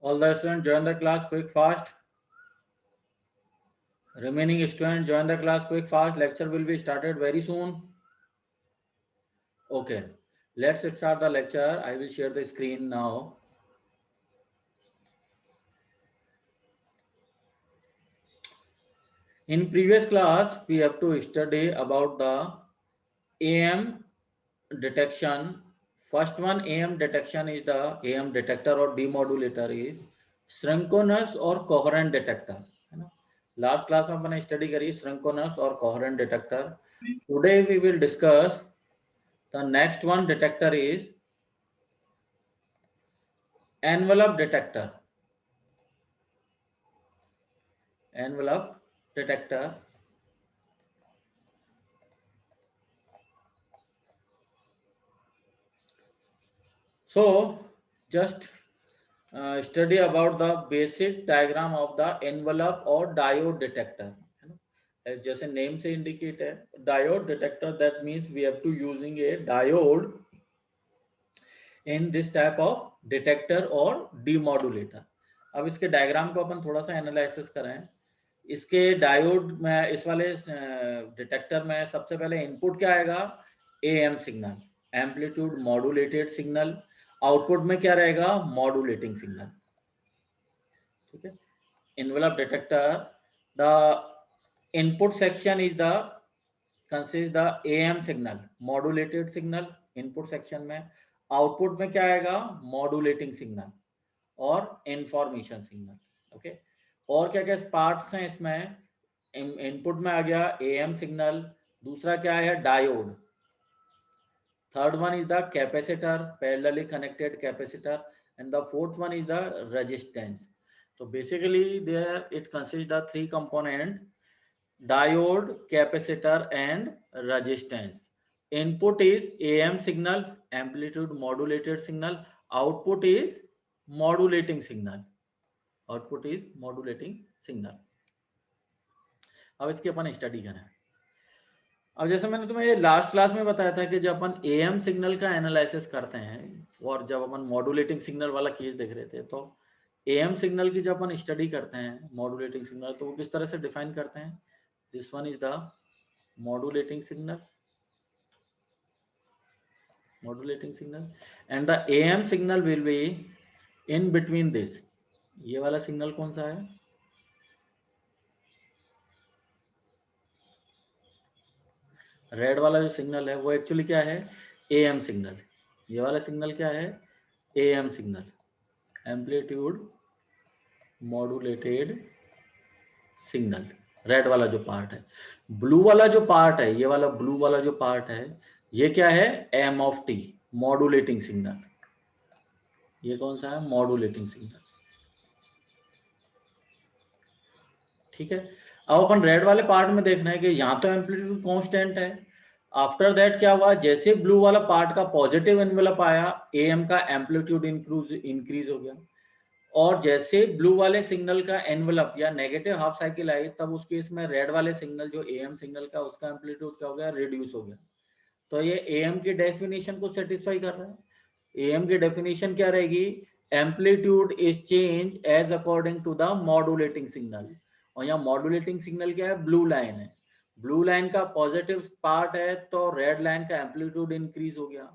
All the students join the class quick fast. Remaining students join the class quick fast. Lecture will be started very soon. Okay, let's start the lecture. I will share the screen now. In previous class, we have to study about the AM detection. First one AM detection is the AM detector or demodulator is synchronous or coherent detector. Last class में अपने study करी synchronous और coherent detector. Today we will discuss the next one detector is envelope detector. Envelope detector. So just study about the basic diagram of the envelope or diode detector. जैसे name से indicate है diode detector, that means we have to using a diode in this type of detector or demodulator. अब इसके diagram को अपन थोड़ा सा analysis करें. इसके डायोड में, इस वाले डिटेक्टर में सबसे पहले इनपुट क्या आएगा? Am signal, amplitude modulated signal. Output में क्या रहेगा? Modulating signal. ठीक है. Envelope detector, the input section is the consist the am signal, modulated signal input section में. आउटपुट में क्या आएगा? मॉड्यूलेटिंग सिग्नल और इंफॉर्मेशन सिग्नल. ओके. और क्या क्या पार्ट्स हैं इसमें? इनपुट में आ गया एएम सिग्नल. दूसरा क्या है? Diode. Third one is the capacitor, parallelly connected capacitor. And the fourth one is the resistance. तो basically there it consist the three component: diode, capacitor and resistance. Input is AM signal, amplitude modulated signal. Output is modulating signal. Output is modulating signal. अब इसकी अपन study करें. अब जैसे मैंने तुम्हें last class में बताया था कि जब अपन AM सिग्नल का एनालिसिस करते हैं और जब अपन मॉड्यूलेटिंग सिग्नल वाला केस देख रहे थे, तो AM सिग्नल की जब अपन स्टडी करते हैं मॉड्यूलेटिंग सिग्नल, तो वो किस तरह से डिफाइन करते हैं? This one is the modulating signal, and the AM signal will be in between this. ये वाला सिग्नल कौन सा है? रेड वाला जो सिग्नल है वो एक्चुअली क्या है? AM signal. ये वाला सिग्नल क्या है? AM signal, amplitude modulated signal. Red वाला जो पार्ट है. ब्लू वाला जो पार्ट है, ये वाला ब्लू वाला जो पार्ट है, ये क्या है? M of t, modulating signal. ये कौन सा है? Modulating signal. ठीक है. अब अपन रेड वाले पार्ट में देखना है कि यहाँ तो एम्पलीट्यूड कांस्टेंट है. आफ्टर दैट क्या हुआ? जैसे ब्लू वाला पार्ट का पॉजिटिव एनवेलप आया, एएम का एम्पलीट्यूड इंक्रीज हो गया. और जैसे ब्लू वाले सिग्नल का एनवेलप या नेगेटिव हाफ साइकिल आई, तब उस केस में रेड वाले सिग्नल जो एएम सिग्नल का, उसका एम्पलीट्यूड क्या हो गया? रिड्यूस हो गया. तो ये एएम की डेफिनेशन को सेटिस्फाई कर रहा है. एएम की डेफिनेशन क्या रहेगी? Amplitude is change as according to the modulating signal. और यहाँ मॉड्यूलेटिंग सिग्नल क्या है? ब्लू लाइन है. ब्लू लाइन का पॉजिटिव पार्ट है तो रेड लाइन का एम्पलीट्यूड इंक्रीज हो गया.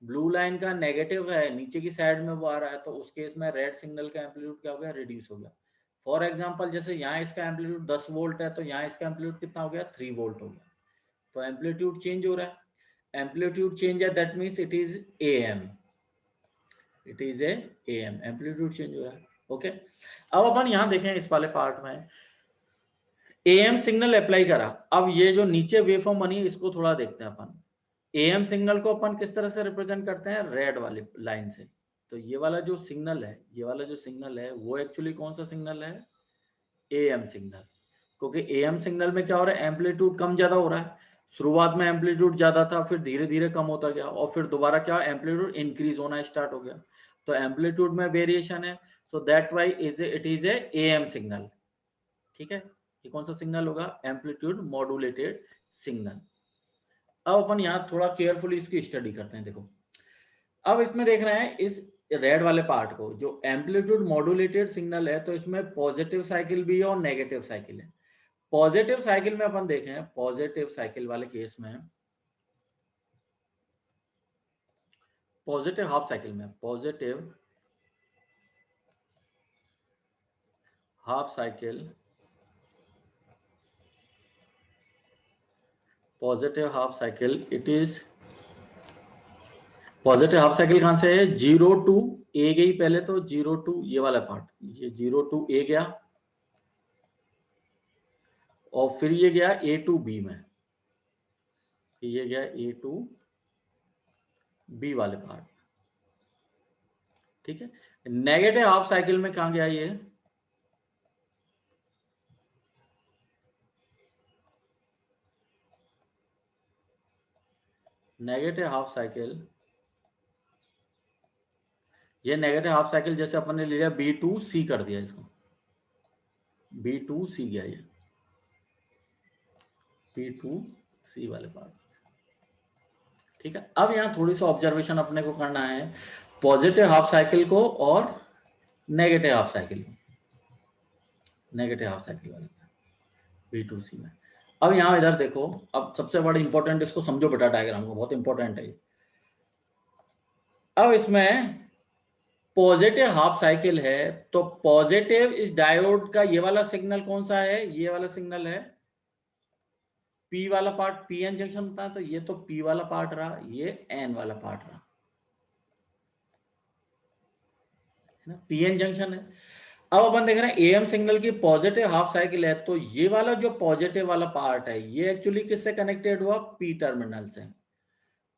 ब्लू लाइन का नेगेटिव है, नीचे की साइड में वो आ रहा है, तो उस केस में रेड सिग्नल का एम्पलीट्यूड क्या हो गया? रिड्यूस हो गया. फॉर एग्जांपल, जैसे यहाँ इसका एम्पलीट्यूड 10 वोल्ट है, तो यहाँ इसका एम्पलीट्यूड कितना हो गया? 3 वोल्ट हो गया. तो एम्पलीट्यूड चेंज हो रहा है. एम्पलीट्यूड चेंज है, that means it is AM. It is a AM, amplitude change हो रहा है. ओके. अब अपन यहाँ देखें इस वाले पार्ट में AM सिग्नल अप्लाई करा. अब ये जो नीचे वेवफॉर्म बनी, इसको थोड़ा देखते हैं अपन. AM सिग्नल को अपन किस तरह से रिप्रेजेंट करते हैं? रेड वाली लाइन से. तो ये वाला जो सिग्नल है, ये वाला जो सिग्नल है, वो एक्चुअली कौन सा सिग्नल है? AM signal. क्योंकि AM सिग्नल में क्या हो रहा है? एम्पलीट्यूड कम ज्यादा हो रहा है. शुरुआत में एम्पलीट्यूड ज्यादा था, फिर धीरे धीरे कम होता गया, और फिर दोबारा क्या? एम्पलीट्यूड इंक्रीज होना स्टार्ट हो गया. तो एम्पलीट्यूड में वेरिएशन है, so that why it is a AM signal. ठीक है. ये कौन सा सिग्नल होगा? Amplitude modulated signal. अब अपन यहाँ थोड़ा केयरफुली इसकी स्टडी करते हैं. देखो, अब इसमें देख रहे हैं, इस रेड वाले पार्ट को, जो एम्पलीट्यूड मॉड्यूलेटेड सिग्नल है तो इसमें पॉजिटिव साइकिल भी है और नेगेटिव साइकिल है। पॉजिटिव साइकिल में अपन देखें, पॉजिटिव साइकिल वाले केस में, पॉजिटिव हाफ साइकिल में, positive half cycle, positive half cycle, it is positive half cycle कहां से है, 0 टू ए गई पहले, तो 0 टू ये वाला पार्ट, ये 0 टू ए गया और फिर ये गया ए टू बी में, ये गया ए टू बी वाले पार्ट, ठीक है। नेगेटिव हाफ साइकिल में कहां गया ये, नेगेटिव हाफ साइकिल, ये नेगेटिव हाफ साइकिल जैसे अपन ने लिया बी टू सी कर दिया इसको, बी टू सी गया ये, बी टू सी वाले पार्ट, ठीक है। अब यहाँ थोड़ी सी ऑब्जर्वेशन अपने को करना है पॉजिटिव हाफ साइकिल को और नेगेटिव हाफ साइकिल को, नेगेटिव हाफ साइकिल वाले बी टू सी में। अब यहाँ इधर देखो, अब सबसे बड़ा इंपॉर्टेंट, इसको समझो बेटा, डायग्राम को बहुत इंपॉर्टेंट है ये। अब इसमें पॉजिटिव हाफ साइकिल है तो पॉजिटिव इस डायोड का ये वाला सिग्नल कौन सा है, ये वाला सिग्नल है पी वाला पार्ट, पी एन जंक्शन होता है, तो ये तो पी वाला पार्ट रहा, ये एन वाला पार्ट रहा, है ना, पी एन जंक्शन है। अब अपन देख रहे हैं एएम सिग्नल की पॉजिटिव हाफ साइकिल है, तो ये वाला जो पॉजिटिव वाला पार्ट है ये एक्चुअली किससे कनेक्टेड हुआ, पी टर्मिनल से।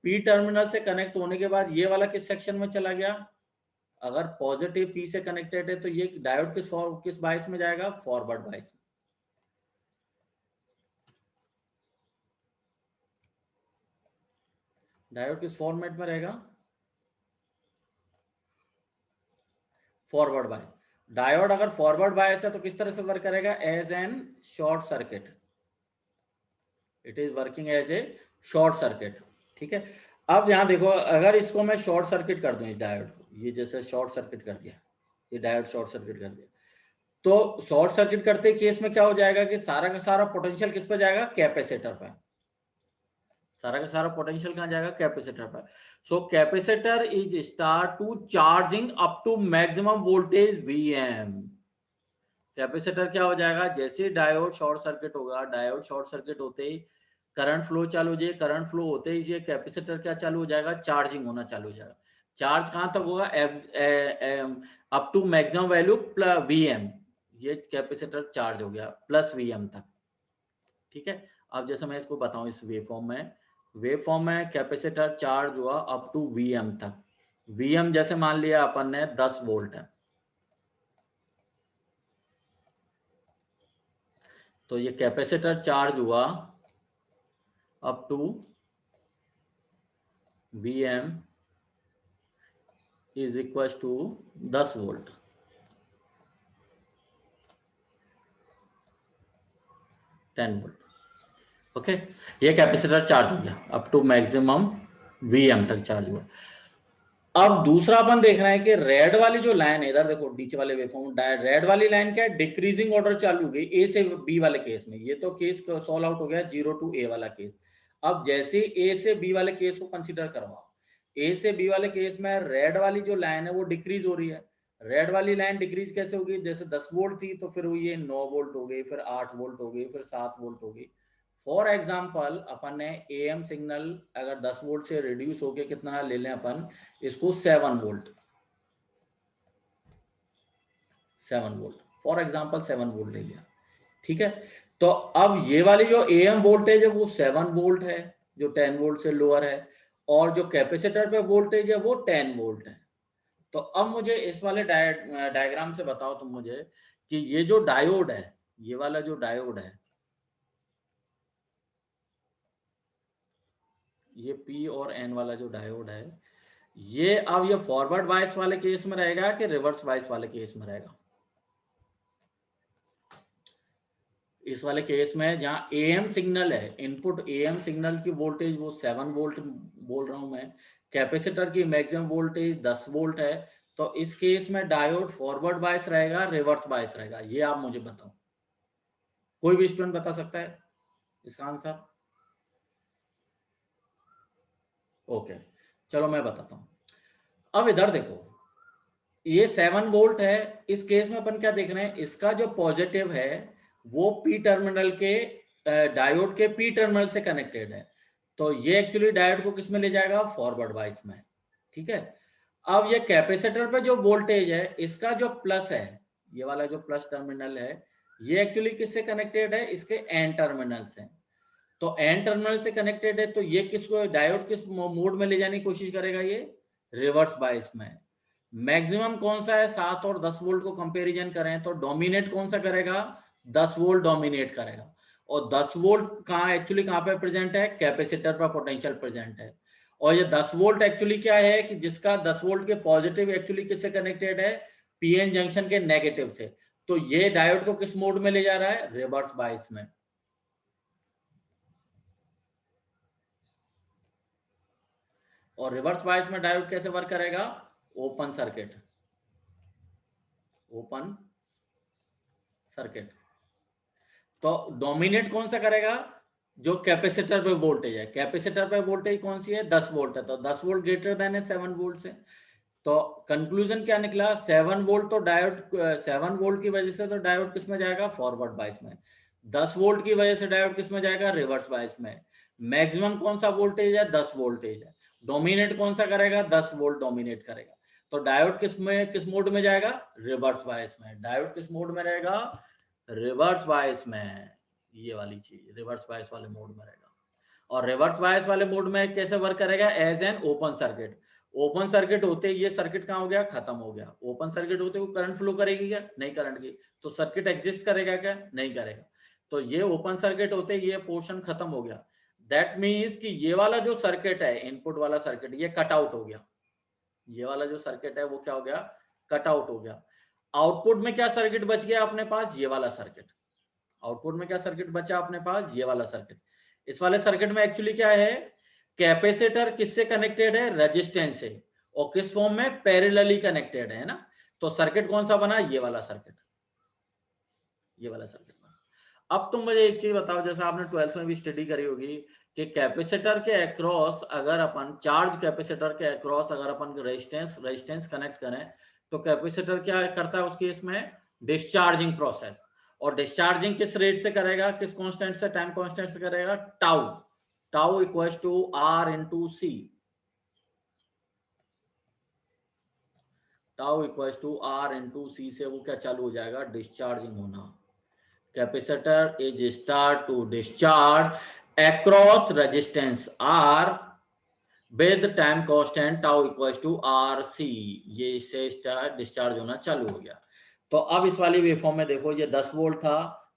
पी टर्मिनल से कनेक्ट होने के बाद ये वाला किस सेक्शन में चला गया, अगर पॉजिटिव पी से कनेक्टेड है तो ये डायोड किस बायस में जाएगा, फॉरवर्ड बायस। डायोड किस फॉर्मेट में रहेगा, फॉरवर्ड बायस। डायोड अगर फॉरवर्ड बायस है तो किस तरह से वर्क करेगा, as an short circuit, it is working as a short circuit, ठीक है। अब यहां देखो, अगर इसको मैं शॉर्ट सर्किट कर दूं, इस डायोड को, ये जैसे शॉर्ट सर्किट कर दिया, ये डायोड शॉर्ट सर्किट कर दिया, तो शॉर्ट सर्किट करते केस में क्या हो जाएगा कि सारा का सारा पोटेंशियल किस पे जाएगा, कैपेसिटर पे, सारा का सारा पोटेंशियल कहां जाएगा, कैपेसिटर पर। So capacitor is start to charging up to maximum voltage Vm। Capacitor क्या हो जाएगा, जैसे डायोड शॉर्ट सर्किट होगा, डायोड शॉर्ट सर्किट होते ही करंट फ्लो चालू हो जाए, करंट फ्लो होते ही ये कैपेसिटर क्या चालू हो जाएगा, चार्जिंग होना चालू हो जाएगा। चार्ज कहां तक होगा, up to maximum value Vm, ये कैपेसिटर चार्ज हो गया प्लस Vm तक, ठीक है। अब जैसे मैं इसको बताऊं इस वेवफॉर्म में, वेवफॉर्म में कैपेसिटर चार्ज हुआ अप टू Vm तक, Vm जैसे मान लिया अपन ने 10 वोल्ट है, तो ये कैपेसिटर चार्ज हुआ up to Vm is equal to 10 volt, 10 volt, okay. ये कैपेसिटर चार्ज हो गया अप टू मैक्सिमम Vm तक चार्ज हुआ। अब दूसरा अपन देख रहे हैं कि रेड वाली जो लाइन है, इधर देखो नीचे वाले वेवफॉर्म, रेड वाली लाइन क्या है, डिक्रीजिंग ऑर्डर चालू हो गई ए से बी वाले केस में, ये तो केस सॉल्व आउट हो गया 0 टू ए वाला केस। अब जैसे ए से बी वाले केस को कंसीडर करवाओ, ए से बी वाले केस में रेड वाली जो लाइन है वो डिक्रीज हो रही है। रेड वाली लाइन डिक्रीज कैसे होगी, जैसे 10 वोल्ट थी तो फिर ये 9 वोल्ट हो गई, फिर 8 वोल्ट हो गई, फिर 7 वोल्ट हो गई। फॉर एग्जाम्पल अपन ने एएम सिग्नल अगर 10 वोल्ट से रिड्यूस होके कितना ले लें अपन इसको, 7 volt, 7 volt for example 7 volt ले लिया, ठीक है। तो अब ये वाली जो एएम वोल्टेज है वो 7 वोल्ट है, जो 10 वोल्ट से लोअर है, और जो कैपेसिटर पे वोल्टेज है वो 10 वोल्ट है। तो अब मुझे इस वाले डायग्राम से बताओ तुम मुझे कि ये जो डायोड है, ये वाला जो डायोड है, ये P और N वाला जो डायोड है, ये अब ये फॉरवर्ड बायस वाले केस में रहेगा कि रिवर्स बायस वाले केस में रहेगा। इस वाले केस में जहां एएम सिग्नल है, इनपुट एएम सिग्नल की वोल्टेज वो 7 वोल्ट बोल रहा हूं मैं, कैपेसिटर की मैक्सिमम वोल्टेज 10 वोल्ट है, तो इस केस में डायोड फॉरवर्ड बायस रहेगा, रिवर्स बायस रहेगा, ये आप मुझे बताओ। कोई भी स्टूडेंट बता सकता है इसका आंसर? ओके, चलो मैं बताता हूं। अब इधर देखो, ये 7 वोल्ट है। इस केस में अपन क्या देख रहे हैं, इसका जो पॉजिटिव है वो पी टर्मिनल के, डायोड के पी टर्मिनल से कनेक्टेड है। तो ये एक्चुअली डायोड को किस में ले जाएगा, फॉरवर्ड बायस में। ठीक है। अब ये कैपेसिटर पे जो वोल्टेज है, इसका जो प्लस है, ये वाला जो प्लस टर्मिनल है, ये एक्चुअली किससे कनेक्टेड है, इसके एन टर्मिनल से। तो एन टर्मिनल से कनेक्टेड है, तो ये किसको, डायोड किस मोड में ले जाने की कोशिश करेगा, ये रिवर्स बायस में। मैक्सिमम कौन सा है, 7 और 10 वोल्ट को कंपैरिजन करें तो डोमिनेट कौन सा करेगा, 10 वोल्ट डोमिनेट करेगा। और 10 वोल्ट कहाँ एक्चुअली कहाँ पे प्रेजेंट है, कैपेसिटर पर पोटेंशियल प्रेजेंट है। और ये 10 वोल्ट एक्चुअली क्या है कि जिसका 10 वोल्ट के पॉजिटिव एक्चुअली किससे कनेक्टेड है, पीएन जंक्शन के नेगेटिव से। तो ये डायोड को किस मोड में ले जा रहा है, रिवर्स बायस में। और रिवर्स बायस में डायोड कैसे वर्क करेगा, ओपन सर्किट, ओपन सर्किट। तो डोमिनेट कौन सा करेगा, जो कैपेसिटर पे वोल्टेज है। कैपेसिटर पे वोल्टेज कौन सी है, 10 वोल्ट है, तो 10 वोल्ट ग्रेटर देन है 7 वोल्ट से। तो कंक्लूजन क्या निकला, 7 वोल्ट तो डायोड, 7 वोल्ट की वजह से तो डायोड किस में जाएगा, फॉरवर्ड बायस में। 10 वोल्ट की वजह से डायोड किस में जाएगा, रिवर्स बायस में। मैक्सिमम कौन सा वोल्टेज है, 10 वोल्टेज है। डोमिनेट कौन सा करेगा, 10 वोल्ट डोमिनेट करेगा। तो डायोड किस में, किस मोड में जाएगा, रिवर्स बायस में। डायोड किस मोड में रहेगा, रिवर्स बायस में। ये वाली चीज रिवर्स बायस वाले मोड में रहेगा। और रिवर्स बायस वाले मोड में कैसे वर्क करेगा, as an open circuit. Open circuit होते ये सर्किट कहाँ हो गया, खत्म हो गया। ओपन सर्किट होते वो करंट फ्लो करेगी क्या, नहीं करंट की। तो सर्किट एग्जिस्ट करेगा क्या, नहीं करेगा। तो ये ओपन सर्किट होते ये पोर्शन खत्म हो गया। दैट मीन्स कि ये वाला जो सर्किट है, इनपुट वाला सर्किट, ये कट आउट हो गया। ये वाला जो सर्किट है वो क्या हो गया, कट आउट हो गया। आउटपुट में क्या सर्किट बच गया अपने पास, ये वाला सर्किट। आउटपुट में क्या सर्किट बचा अपने पास, ये वाला सर्किट। इस वाले सर्किट में एक्चुअली क्या है, कैपेसिटर किससे कनेक्टेड है, रेजिस्टेंस से। और किस फॉर्म में, पैरेलली कनेक्टेड है ना। तो सर्किट कौन सा बना, ये वाला सर्किट, ये वाला सर्किट बना। अब तुम मुझे एक चीज बताओ, जैसे आपने 12th में भी स्टडी करी होगी कि कैपेसिटर के अक्रॉस अगर अपन, चार्ज कैपेसिटर के अक्रॉस अगर अपन रेजिस्टेंस कनेक्ट करें, तो कैपेसिटर क्या करता है उस केस में, डिस्चार्जिंग प्रोसेस। और डिस्चार्जिंग किस रेट से करेगा, किस कांस्टेंट से, टाइम कांस्टेंट से करेगा, tau. Tau equals to R into C. Tau equals to R into C से वो क्या चालू हो जाएगा, डिस्चार्जिंग होना। Capacitor is start to discharge across resistance R with time constant tau equals to RC। ये इससे डिस्चार्ज होना चालू हो गया। तो अब इस वाली वेवफॉर्म में देखो, ये 10 वोल्ट था,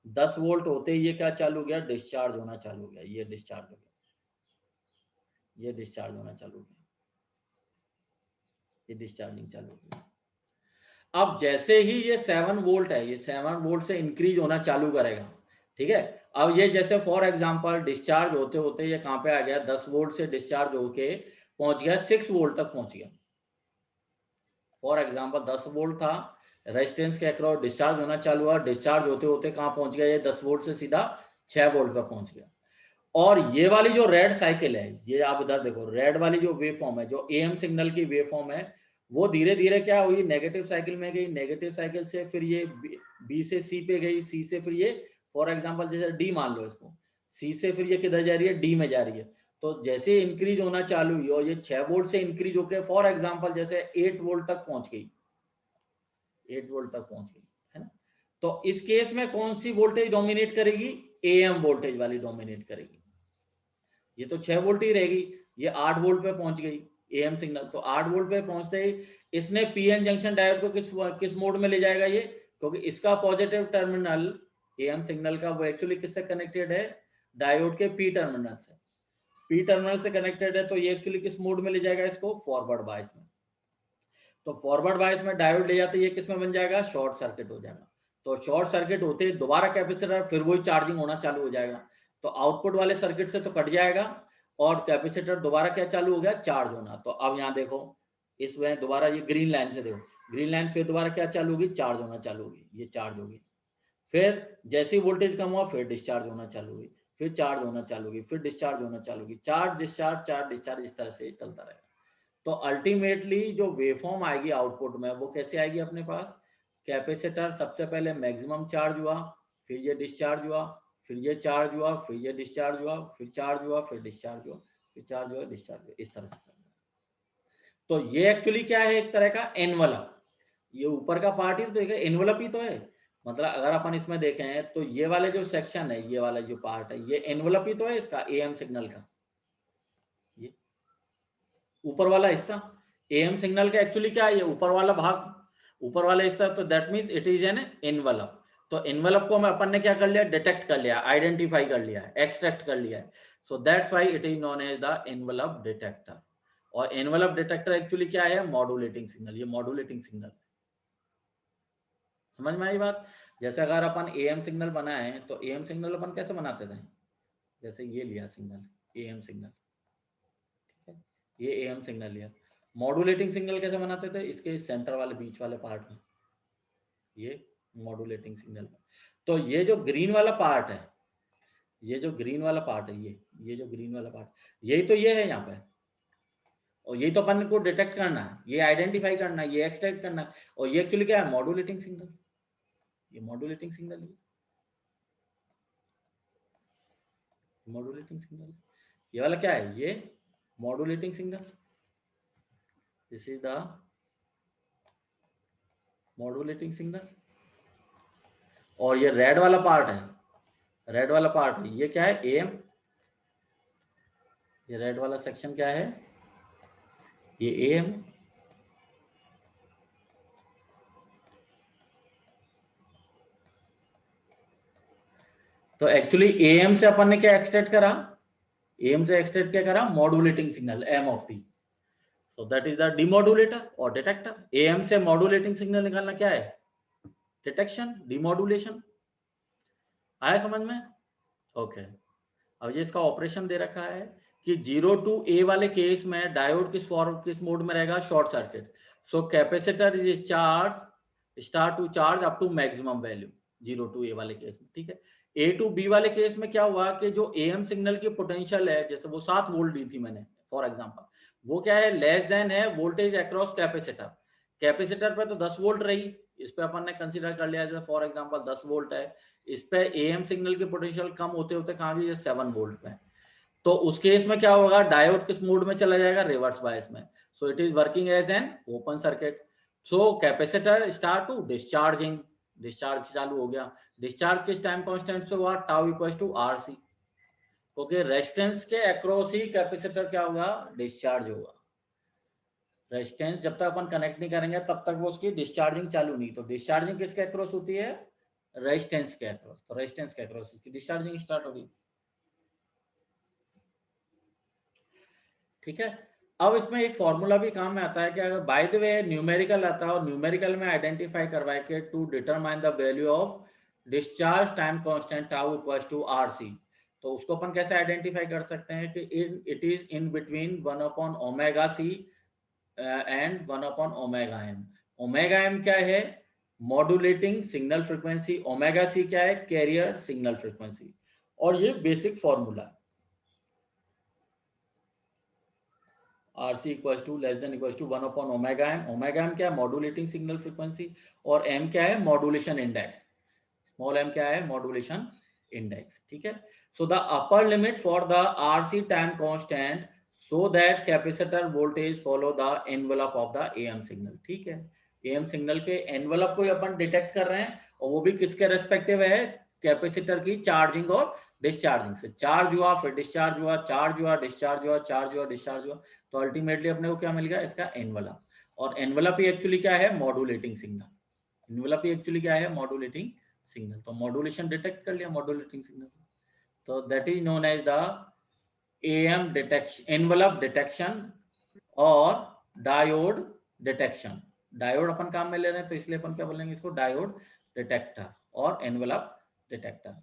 10 वोल्ट होते ही ये क्या चालू हो गया, डिस्चार्ज होना चालू हो गया। ये डिस्चार्ज हो गया, ये डिस्चार्ज होना चालू हो गया, ये डिस्चार्जिंग चालू हो गया। अब जैसे ही ये 7 वोल्ट है, ये 7 वोल्ट से इंक्रीज होना चालू करेगा। ठीक है। अब ये जैसे फॉर एग्जांपल डिस्चार्ज होते होते ये कहां पे आ गया, 10 वोल्ट से डिस्चार्ज होके पहुंच गया 6 वोल्ट तक पहुंच गया। फॉर एग्जांपल 10 वोल्ट था, रेजिस्टेंस के अक्रॉस डिस्चार्ज होना चालू हुआ, डिस्चार्ज होते होते कहां पहुंच गया, ये 10 वोल्ट से सीधा 6 वोल्ट पर पहुंच गया। और ये वाली जो रेड साइकिल है, ये आप इधर देखो, रेड वाली जो वेव फॉर्म है, जो एम सिग्नल की वेव फॉर्म है, वो धीरे धीरे क्या हुई, नेगेटिव साइकिल में गई। नेगेटिव साइकिल से फिर ये बी से सी पे गई, सी से फिर ये फॉर एग्जांपल जैसे डी मान लो इसको, सी से फिर ये किधर जा रही है, डी में जा रही है। तो जैसे इंक्रीज होना चालू हुई और ये 6 वोल्ट से इंक्रीज होकर फॉर एग्जांपल जैसे 8 वोल्ट तक पहुंच गई, 8 वोल्ट तक पहुंच गई, है ना। तो इस केस में कौन सी वोल्टेज डोमिनेट करेगी, एएम वोल्टेज वाली डोमिनेट करेगी। ये तो 6 वोल्ट ही रहेगी, ये 8 वोल्ट पे पहुंच गई एएम सिग्नल। तो 8 वोल्ट पे पहुंचते ही इसने पीएन जंक्शन डायोड को किस मोड में ले जाएगा ये, क्योंकि इसका पॉजिटिव टर्मिनल एएम सिग्नल का वो एक्चुअली किससे कनेक्टेड है, डायोड के पी टर्मिनल से। पी टर्मिनल से कनेक्टेड है, तो ये एक्चुअली किस मोड में ले जाएगा इसको, फॉरवर्ड बायस में। तो फॉरवर्ड बायस में डायोड ले जाते ये किस में बन जाएगा, शॉर्ट सर्किट हो जाएगा। तो शॉर्ट सर्किट होते दोबारा कैपेसिटर फिर वही चार्जिंग होना चालू हो जाएगा। तो आउटपुट वाले सर्किट से तो कट जाएगा और कैपेसिटर दोबारा क्या चालू हो गया, चार्ज होना। तो अब यहाँ देखो इसमें दोबारा ये ग्रीन लाइन से देखो, ग्रीन लाइन फिर दोबारा क्या चालू होगी, चार्ज होना चालू होगी, ये चार्ज होगी। फिर जैसे ही वोल्टेज कम हुआ फिर डिस्चार्ज होना चालू हुई, फिर चार्ज होना चालू हुई, फिर डिस्चार्ज होना चालू हुई, चार्ज डिस्चार्ज, इस तरह से चलता रहेगा। तो अल्टीमेटली जो वेवफॉर्म आएगी आउटपुट में वो कैसे आएगी अपने पास, कैपेसिटर सबसे पहले मैक्सिमम चार्ज हुआ, फिर ये डिस्चार्ज हुआ, फिर ये चार्ज हुआ, फिर ये डिस्चार्ज हुआ, फिर चार्ज हुआ, फिर डिस्चार्ज हुआ, फिर चार्ज हुआ, डिस्चार्ज हुआ, इस तरह से चल रहा है। तो ये एक्चुअली क्या है, एक तरह का एनवलप। ये ऊपर का पार्ट ही तो देखिए एनवलप ही तो है। मतलब अगर अपन इसमें देखें तो ये वाले जो सेक्शन है, ये वाला जो पार्ट है, ये एनवलप ही तो है इसका एएम सिग्नल का। ये ऊपर वाला हिस्सा एएम सिग्नल का एक्चुअली क्या है, ये ऊपर वाला भाग, ऊपर वाला हिस्सा, तो that means it is an envelope. तो एनवलप को अपन ने क्या कर लिया, डिटेक्ट कर लिया, आइडेंटिफाई कर लिया, एक्सट्रैक्ट कर लिया है। So that's why it is known as the envelope detector. और एनवलप डिटेक्टर एक्चुअली क्या है, मॉड्यूलेटिंग सिग्नल। ये मॉड्यूलेटिंग सिग्नल, समझ में आई बात। जैसे अगर अपन एएम सिग्नल बनाए तो एएम सिग्नल अपन कैसे बनाते थे, जैसे ये लिया सिग्नल, एएम सिग्नल, ठीक है, ये एएम सिग्नल लिया। मॉड्यूलेटिंग सिग्नल कैसे बनाते थे, इसके सेंटर वाले बीच वाले पार्ट में, ये मॉड्यूलेटिंग सिग्नल। तो ये जो ग्रीन वाला पार्ट है, ये जो ग्रीन वाला पार्ट है, ये जो ग्रीन वाला पार्ट, यही तो ये है यहाँ पे। और यही तो अपन को डिटेक्ट करना है, ये आइडेंटिफाई करना है, ये एक्सट्रैक्ट करना है। और ये एक्चुअली क्या है, मॉड्यूलेटिंग सिग्नल। ये मॉड्यूलेटिंग सिग्नल है, मॉड्यूलेटिंग सिग्नल। ये वाला क्या है, ये modulating signal. This is the modulating signal. और ये रेड वाला पार्ट है, रेड वाला पार्ट है, ये क्या है, एएम। ये रेड वाला सेक्शन क्या है, ये एएम। तो एक्चुअली एएम से अपन ने क्या एक्सट्रैक्ट करा, एएम से एक्सट्रैक्ट क्या करा, modulating signal, m of t. So that is the demodulator or detector. AM से मॉड्यूलेटिंग सिग्नल निकालना क्या है, डिटेक्शन, डिमॉड्यूलेशन। आया समझ में, ओके। अब ये इसका ऑपरेशन दे रखा है कि 0 to A वाले केस में डायोड किस मोड में रहेगा, short circuit. So capacitor is charge, start to charge up to maximum value 0 to A वाले केस में, ठीक है। A to B वाले केस में क्या हुआ कि जो एएम सिग्नल की पोटेंशियल है, जैसे वो 7 वोल्ट दी थी मैंने फॉर एग्जांपल, वो क्या है, लेस देन है वोल्टेज अक्रॉस कैपेसिटर। कैपेसिटर पे तो 10 वोल्ट रही, इस पे अपन ने कंसीडर कर लिया जैसे फॉर एग्जांपल 10 वोल्ट है। इस पे एएम सिग्नल की पोटेंशियल कम होते होते कहां गई, 7 वोल्ट पे। तो उस केस में क्या होगा, डायोड किस मोड में चला जाएगा, रिवर्स बायस में। So it is working as an open circuit. So capacitor start to discharging, discharge चालू हो गया। डिस्चार्ज किस टाइम कांस्टेंट से हुआ, टाउ इक्वल्स टू आरसी, क्योंकि रेजिस्टेंस के अक्रॉस ही कैपेसिटर क्या होगा, डिस्चार्ज होगा। रेजिस्टेंस जब तक अपन कनेक्ट नहीं करेंगे तब तक वो उसकी डिस्चार्जिंग चालू नहीं। तो डिस्चार्जिंग किसके अक्रॉस होती है, रेजिस्टेंस के अक्रॉस। तो रेजिस्टेंस के अक्रॉस इसकी डिस्चार्जिंग स्टार्ट होगी, ठीक है। अब इसमें एक फॉर्मूला भी काम में आता है कि अगर बाय द वे न्यूमेरिकल आता है और न्यूमेरिकल में आइडेंटिफाई करवाए के to determine the value of discharge time constant tau equals to RC, तो उसको अपन कैसे आइडेंटिफाई कर सकते हैं कि it is in between one by omega C and one by omega M. Omega M क्या है, modulating signal frequency, omega C क्या है, कैरियर सिग्नल फ्रीक्वेंसी। और ये basic formula, RC equals to less than equals to one by omega M. Omega M क्या है, modulating signal frequency, और M क्या है, मॉड्यूलेशन इंडेक्स। स्मॉल एम क्या है, मॉड्यूलेशन इंडेक्स, ठीक है। So the upper limit for the RC time constant so that capacitor voltage follow the envelope of the am signal, ठीक है। एएम सिग्नल के एनवेलप को अपन डिटेक्ट कर रहे हैं, और वो भी किसके रेस्पेक्टिव है, कैपेसिटर की चार्जिंग और डिस्चार्जिंग से। चार्ज हुआ फिर डिस्चार्ज हुआ, चार्ज हुआ डिस्चार्ज हुआ, चार्ज हुआ डिस्चार्ज हुआ, तो अल्टीमेटली अपने को क्या मिल गया, इसका एनवेलप। और एनवेलप ही एक्चुअली क्या है, मॉड्यूलेटिंग सिग्नल। एनवेलप ही एक्चुअली क्या है, मॉड्यूलेटिंग सिग्नल। तो मॉड्यूलेशन डिटेक्ट कर लिया मॉड्यूलेटिंग सिग्नल, तो that is known as the AM detection, envelope detection or diode detection. Diode अपन काम में ले रहे हैं तो इसलिए अपन क्या बोलेंगे इसको, डायोड डिटेक्टर और एनवेलप डिटेक्टर,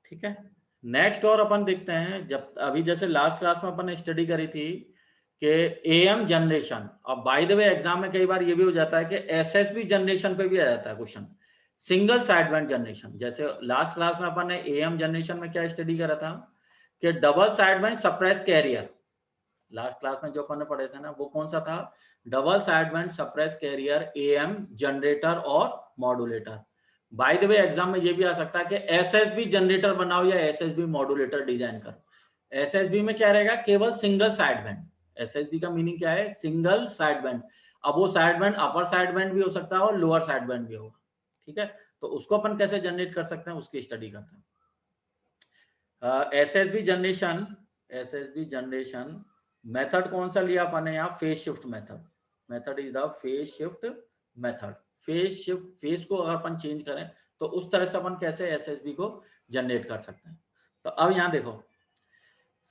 ठीक है। नेक्स्ट और अपन देखते हैं, जब अभी जैसे लास्ट क्लास में अपन ने स्टडी करी थी कि एएम जनरेशन, और बाय द वे एग्जाम में कई बार ये भी हो जाता है कि एसएसबी जनरेशन पे भी आ जाता है क्वेश्चन, सिंगल साइडबैंड जनरेशन। जैसे लास्ट क्लास में अपन ने एएम जनरेशन में क्या स्टडी करा था कि double sideband suppress carrier, last class में जो अपन ने पढ़े थे ना, वो कौन सा था, double sideband suppress carrier, AM generator और modulator. By the way exam में ये भी आ सकता है कि एसएसबी जनरेटर बनाओ या एसएसबी मॉड्यूलेटर डिजाइन करो। एसएसबी में क्या रहेगा, केवल सिंगल साइडबैंड। एसएसबी का मीनिंग क्या है, सिंगल साइडबैंड। अब वो साइडबैंड अपर साइडबैंड भी हो सकता है और लोअर साइडबैंड भी होगा, ठीक है। तो उसको अपन कैसे जनरेट कर सकते हैं, उसकी स्टडी करते हैं। SSB generation, SSB generation method कौन सा लिया अपन ने यहाँ, phase shift method. Method is the phase shift method. Phase shift, phase को अगर अपन चेंज करें तो उस तरह से अपन कैसे एसएसबी को जनरेट कर सकते हैं। तो अब यहाँ देखो,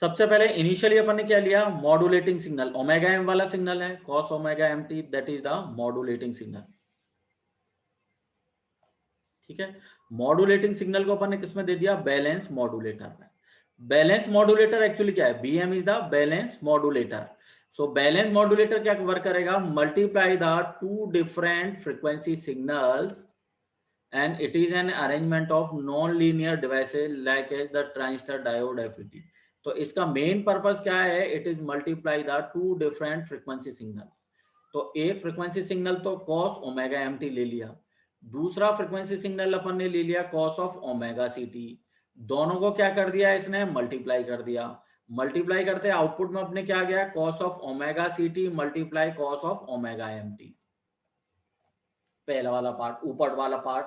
सबसे पहले इनिशियली अपन ने क्या लिया, मॉड्यूलेटिंग सिग्नल, ओमेगा एम वाला सिग्नल है, cos omega M t, that is the modulating signal, ठीक है। मॉड्यूलेटिंग सिग्नल को अपन ने किसमें दे दिया, बैलेंस मॉड्यूलेटर में। बैलेंस मॉड्यूलेटर एक्चुअली क्या है, BM is the balance modulator. So balance modulator क्या वर्क करेगा, multiply the two different frequency signals and it is an arrangement of non-linear devices like as the transistor, diode, FET। तो इसका main purpose क्या है, it is multiply the two different frequency signal. तो एक frequency signal तो cos omega M t ले लिया, दूसरा फ्रीक्वेंसी सिग्नल अपन ने ले लिया cos of omega C t, दोनों को क्या कर दिया इसने, मल्टीप्लाई कर दिया। मल्टीप्लाई करते आउटपुट में अपने क्या गया, cos of omega C t multiply cos of omega M t. पहला वाला पार्ट, ऊपर वाला पार्ट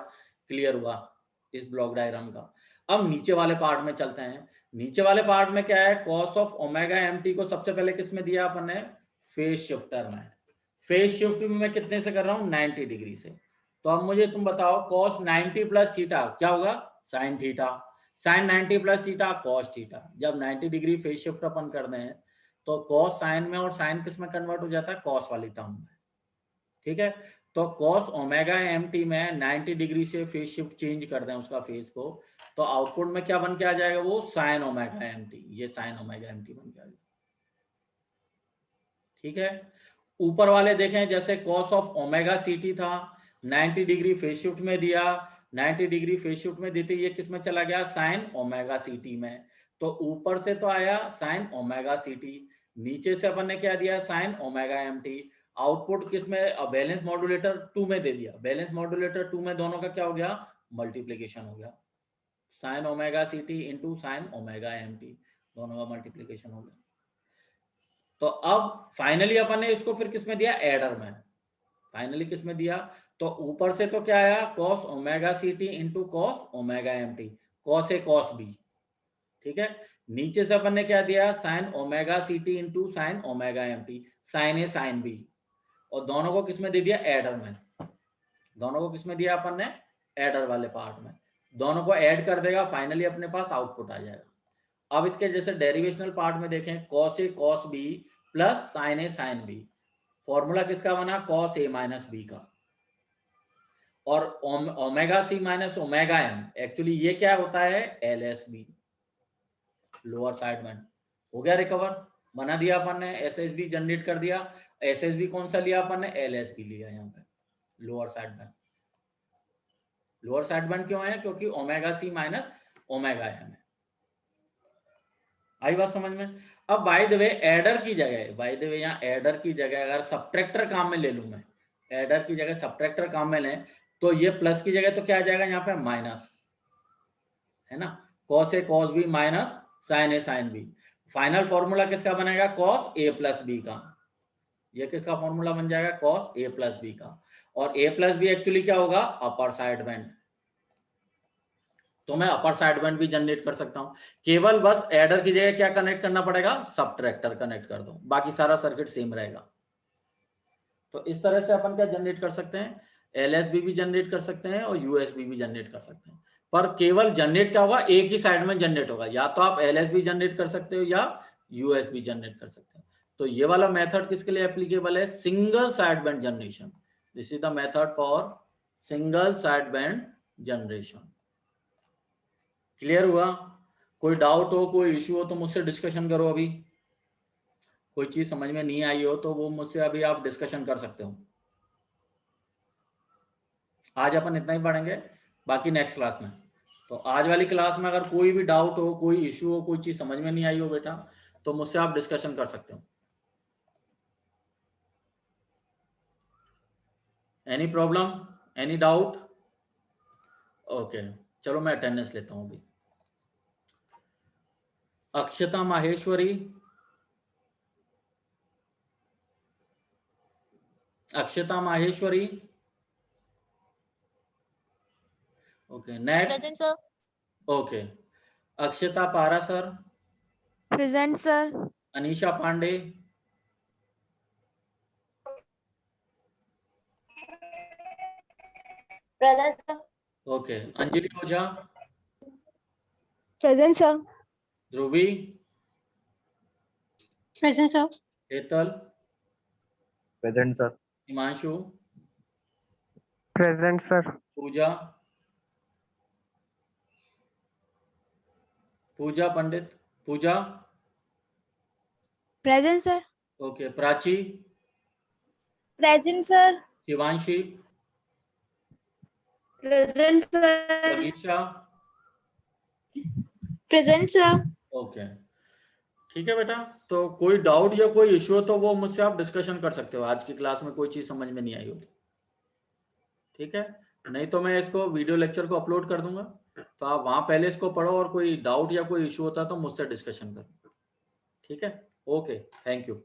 क्लियर हुआ इस ब्लॉक डायग्राम का। अब नीचे वाले पार्ट में चलते हैं। नीचे वाले पार्ट में क्या है, cos of omega M t को सबसे पहले किस में दिया अपन ने, फेज शिफ्टर में। फेज शिफ्ट में मैं कितने से कर रहा हूं, 90 डिग्री से। तो अब मुझे तुम बताओ, कॉस 90 प्लस थीटा क्या होगा, sine theta. Sine 90 plus theta cos theta. जब 90 डिग्री फेज शिफ्ट अपन करते हैं तो कॉस साइन में और साइन किस में कन्वर्ट हो जाता है, कॉस वाली टर्म में, ठीक है। तो कॉस ओमेगा एम टी में 90 डिग्री से फेज शिफ्ट चेंज कर दें उसका फेज को, तो आउटपुट में क्या बन के आ जाएगा, वो साइन ओमेगा एम टी, ये साइन ओमेगा एम टी बन के आ जाएगा, ठीक है। ऊपर वाले देखें, जैसे cos of omega C t था, 90 डिग्री फेज शिफ्ट में दिया, 90 डिग्री फेज शिफ्ट में देते ये किस में चला गया, साइन ओमेगा सी टी में। तो ऊपर से तो आया साइन ओमेगा सी टी, नीचे से अपन ने क्या दिया, sine omega M t. Output किसमें, बैलेंस मॉड्यूलेटर 2 में दे दिया, बैलेंस मॉड्यूलेटर 2 में दोनों का क्या हो गया, मल्टीप्लीकेशन हो गया, sine omega C T into sine omega M t, दोनों का मल्टीप्लीकेशन हो गया। तो अब फाइनली अपन ने इसको फिर किसमें दिया, एडर में। फाइनली किसमें दिया, तो ऊपर से तो क्या आया, cos omega C T into cos omega M T, cos A cos B, ठीक है। नीचे से अपन ने क्या दिया, sine omega C T into sine omega M T, sine A sine B, और दोनों को किसमें दे दिया, एडर में। दोनों को किसमें दिया अपन ने, एडर वाले पार्ट में। दोनों को ऐड कर देगा, फाइनली अपने पास आउटपुट आ जाएगा। अब इसके जैसे डेरिवेशनल पार्ट में देखें, cos A cos B plus sine A sine B, formula किसका बना, कॉस ए माइनस बी का। और omega C minus omega M, actually ये क्या होता है, L S B, lower side में। हो गया रिकवर, बना दिया अपन ने, एस एस बी जनरेट कर दिया। एस एस बी कौन सा लिया अपन ने, एल एस बी लिया यहाँ पे, लोअर साइड में। लोअर साइड बैंड क्यों है, क्योंकि omega C minus omega M है। आई बात समझ में। अब बाय द वे एडर की जगह, बाय द वे यहाँ एडर की जगह अगर सब्ट्रैक्टर काम में ले लूं मैं, एडर की जगह सब्ट्रैक्टर काम में लें, तो ये प्लस की जगह तो क्या आ जाएगा यहाँ पे, माइनस, है ना। Cos A cos B minus sign A sine B, final formula किसका बनेगा, कॉस ए प्लस बी का। ये किसका फॉर्मूला बन जाएगा, कॉस ए प्लस बी का। और ए प्लस बी एक्चुअली क्या होगा, अपर साइड बैंड। तो मैं अपर साइड बैंड भी जनरेट कर सकता हूं, केवल बस एडर की जगह क्या कनेक्ट करना पड़ेगा, सब्ट्रैक्टर कनेक्ट कर दो, बाकी सारा सर्किट सेम रहेगा। तो इस तरह से अपन क्या जनरेट कर सकते हैं, एलएसबी भी जनरेट कर सकते हैं और यूएसबी भी जनरेट कर सकते हैं। पर केवल जनरेट क्या होगा, एक ही साइड में जनरेट होगा, या तो आप एलएसबी जनरेट कर सकते हो या यूएसबी जनरेट कर सकते हो। तो ये वाला मेथड किसके लिए एप्लीकेबल है, single side band generation. This is the method for single side band generation. Clear हुआ, कोई डाउट हो, कोई इश्यू हो तो मुझसे डिस्कशन करो अभी। कोई चीज समझ में नहीं आई हो तो वो मुझसे अभी आप डिस्कशन कर सकते हो। आज अपन इतना ही पढ़ेंगे, बाकी नेक्स्ट क्लास में। तो आज वाली क्लास में अगर कोई भी डाउट हो, कोई इश्यू हो, कोई चीज समझ में नहीं आई हो बेटा, तो मुझसे आप डिस्कशन कर सकते हो। Any problem, any doubt? Okay, चलो मैं अटेंडेंस लेता हूँ अभी। Akshata Maheshwari, Akshata Maheshwari. Okay, next. Present sir. Okay, Akshata Parashar, present sir. Anisha Pandey, present sir. Okay, Anjali Ojha, present sir. Dhruvi, present sir. Hetal, present sir. Himanshu, present sir. Pooja, Pooja Pandit, Pooja. Present sir. Okay, Prachi, present sir. Shivanshi, present sir. Praviksha. Present sir. Okay, ठीक है बेटा। तो कोई डाउट या कोई इश्यू हो तो वो मुझसे आप डिस्कशन कर सकते हो। आज की क्लास में कोई चीज समझ में नहीं आई हो तो, ठीक है। नहीं तो मैं इसको वीडियो लेक्चर को अपलोड कर दूंगा, तो आप वहां पहले इसको पढ़ो और कोई डाउट या कोई इश्यू होता है तो मुझसे डिस्कशन करो, ठीक है। Okay, thank you.